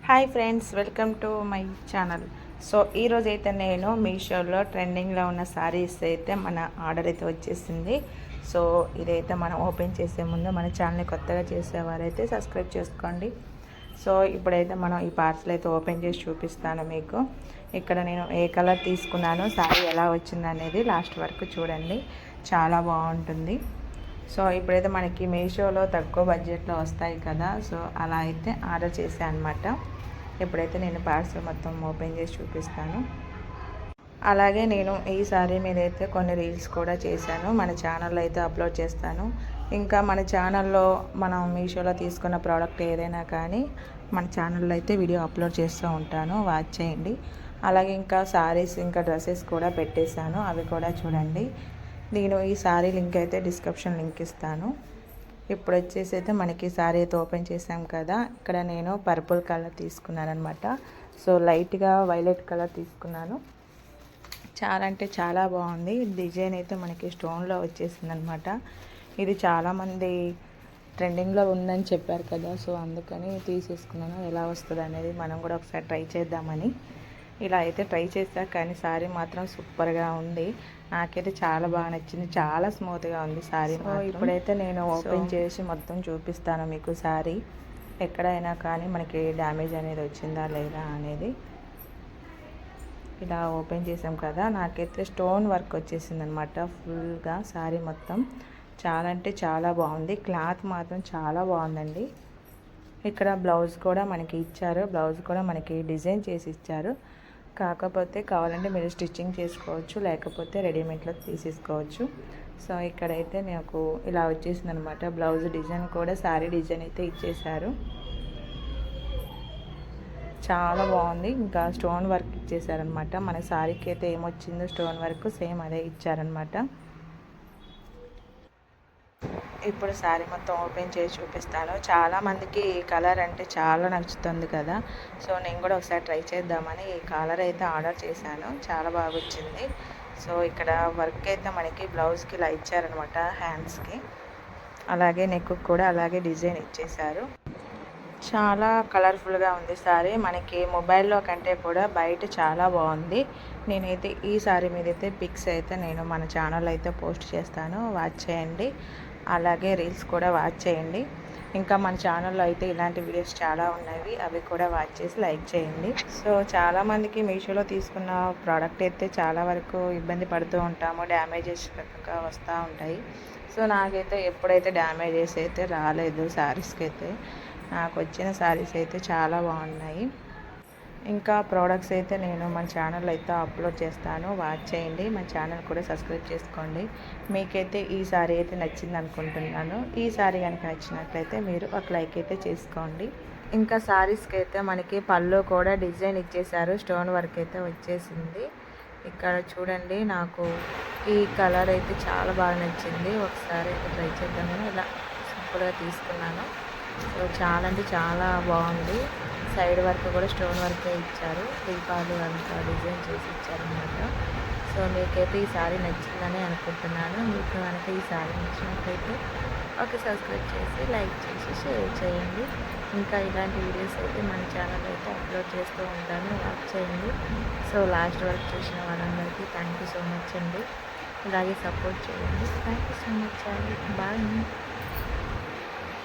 Hi friends, welcome to my channel. So ఈరోజైతే నేను మీషోలో ట్రెండింగ్లో ఉన్న శారీస్ అయితే మన ఆర్డర్ అయితే వచ్చేసింది. సో ఇదైతే మనం ఓపెన్ చేసే ముందు మన ఛానల్ని కొత్తగా చేసేవారైతే సబ్స్క్రైబ్ చేసుకోండి. సో ఇప్పుడైతే మనం ఈ పార్సల్ అయితే ఓపెన్ చేసి చూపిస్తాను మీకు. ఇక్కడ నేను ఏ కలర్ తీసుకున్నాను, శారీ ఎలా వచ్చింది అనేది లాస్ట్ వరకు చూడండి, చాలా బాగుంటుంది. సో ఇప్పుడైతే మనకి మీషోలో తక్కువ బడ్జెట్లో వస్తాయి కదా, సో అలా అయితే ఆర్డర్ చేశాను అనమాట. ఇప్పుడైతే నేను పార్సల్ మొత్తం ఓపెన్ చేసి చూపిస్తాను. అలాగే నేను ఈ సారీ మీద అయితే కొన్ని రీల్స్ కూడా చేశాను, మన ఛానల్లో అయితే అప్లోడ్ చేస్తాను. ఇంకా మన ఛానల్లో మనం మీషోలో తీసుకున్న ప్రోడక్ట్ ఏదైనా కానీ మన ఛానల్లో అయితే వీడియో అప్లోడ్ చేస్తూ ఉంటాను, వాచ్ చేయండి. అలాగే ఇంకా సారీస్ ఇంకా డ్రెస్సెస్ కూడా పెట్టేశాను, అవి కూడా చూడండి. నేను ఈ సారీ లింక్ అయితే డిస్క్రిప్షన్ లింక్ ఇస్తాను. ఇప్పుడు వచ్చేసి అయితే మనకి సారీ అయితే ఓపెన్ చేసాం కదా, ఇక్కడ నేను పర్పుల్ కలర్ తీసుకున్నాను అనమాట. సో లైట్గా వైలెట్ కలర్ తీసుకున్నాను. చాలా అంటే చాలా బాగుంది. డిజైన్ అయితే మనకి స్టోన్లో వచ్చేసింది అనమాట. ఇది చాలామంది ట్రెండింగ్లో ఉందని చెప్పారు కదా, సో అందుకని తీసేసుకున్నాను. ఎలా వస్తుంది అనేది మనం కూడా ఒకసారి ట్రై చేద్దామని ఇలా అయితే ట్రై చేశా. కానీ శారీ మాత్రం సూపర్గా ఉంది, నాకైతే చాలా బాగా నచ్చింది. చాలా స్మూత్గా ఉంది శారీ. ఇప్పుడైతే నేను ఓపెన్ చేసి మొత్తం చూపిస్తాను మీకు. శారీ ఎక్కడైనా కానీ మనకి డ్యామేజ్ అనేది వచ్చిందా లేదా అనేది. ఇలా ఓపెన్ చేసాం కదా, నాకైతే స్టోన్ వర్క్ వచ్చేసింది అనమాట ఫుల్గా శారీ మొత్తం. చాలా అంటే చాలా బాగుంది. క్లాత్ మాత్రం చాలా బాగుందండి. ఇక్కడ బ్లౌజ్ కూడా మనకి ఇచ్చారు, బ్లౌజ్ కూడా మనకి డిజైన్ చేసి ఇచ్చారు. కాకపోతే కావాలంటే మీరు స్టిచ్చింగ్ చేసుకోవచ్చు, లేకపోతే రెడీమేడ్లో తీసేసుకోవచ్చు. సో ఇక్కడైతే నాకు ఇలా వచ్చేసింది అనమాట. బ్లౌజ్ డిజైన్ కూడా శారీ డిజైన్ అయితే ఇచ్చేశారు, చాలా బాగుంది. ఇంకా స్టోన్ వర్క్ ఇచ్చేసారనమాట. మన శారీకి అయితే ఏమొచ్చిందో స్టోన్ వర్క్ సేమ్ అదే ఇచ్చారనమాట. ఇప్పుడు శారీ మొత్తం ఓపెన్ చేసి చూపిస్తాను. చాలామందికి ఈ కలర్ అంటే చాలా నచ్చుతుంది కదా, సో నేను కూడా ఒకసారి ట్రై చేద్దామని ఈ కలర్ అయితే ఆర్డర్ చేశాను. చాలా బాగా వచ్చింది. సో ఇక్కడ వర్క్ అయితే మనకి బ్లౌజ్కి ఇలా ఇచ్చారనమాట, హ్యాండ్స్కి. అలాగే నెక్ కూడా అలాగే డిజైన్ ఇచ్చేశారు. చాలా కలర్ఫుల్గా ఉంది శారీ. మనకి మొబైల్లో కంటే కూడా బయట చాలా బాగుంది. నేనైతే ఈ శారీ మీద అయితే పిక్స్ అయితే నేను మన ఛానల్లో అయితే పోస్ట్ చేస్తాను, వాచ్ చేయండి. అలాగే రీల్స్ కూడా వాచ్ చేయండి. ఇంకా మన ఛానల్లో అయితే ఇలాంటి వీడియోస్ చాలా ఉన్నాయి, అవి కూడా వాచ్ చేసి లైక్ చేయండి. సో చాలామందికి మీషోలో తీసుకున్న ప్రోడక్ట్ అయితే చాలా వరకు ఇబ్బంది పడుతూ ఉంటాము, డ్యామేజెస్ వస్తూ ఉంటాయి. సో నాకైతే ఎప్పుడైతే డ్యామేజెస్ అయితే రాలేదు. శారీస్కి అయితే నాకు వచ్చిన శారీస్ అయితే చాలా బాగున్నాయి. ఇంకా ప్రోడక్ట్స్ అయితే నేను మన ఛానల్లో అయితే అప్లోడ్ చేస్తాను, వాచ్ చేయండి. మన ఛానల్ కూడా సబ్స్క్రైబ్ చేసుకోండి. మీకైతే ఈ శారీ అయితే నచ్చింది అనుకుంటున్నాను. ఈ శారీ కనుక నచ్చినట్లయితే మీరు ఒక లైక్ అయితే చేసుకోండి. ఇంకా శారీస్కి అయితే మనకి పళ్ళు కూడా డిజైన్ ఇచ్చేసారు, స్టోన్ వర్క్ అయితే వచ్చేసింది. ఇక్కడ చూడండి, నాకు ఈ కలర్ అయితే చాలా బాగా నచ్చింది. ఒకసారి అయితే ట్రై చేద్దామని ఇలా సింపుల్గా తీసుకున్నాను. సో చాలా అంటే చాలా బాగుంది. సైడ్ వర్క్ కూడా స్టోన్ వర్కే ఇచ్చారు, దీపాలు అంతా డిజైన్ చేసి ఇచ్చారనమాట. సో మీకైతే ఈ శారీ నచ్చిందని అనుకుంటున్నాను. మీకు కనుక ఈ శారీ నచ్చినట్లయితే ఒక సబ్స్క్రైబ్ చేసి లైక్ చేసి షేర్ చేయండి. ఇంకా ఇలాంటి వీడియోస్ అయితే మన ఛానల్ అయితే అప్లోడ్ చేస్తూ ఉంటాను, వాచ్ చేయండి. సో లాస్ట్ వరకు చూసిన వాళ్ళందరికీ థ్యాంక్ యూ సో మచ్ అండి. ఇలాగే సపోర్ట్ చేయండి. థ్యాంక్ యూ సో మచ్ అండి. బాయ్.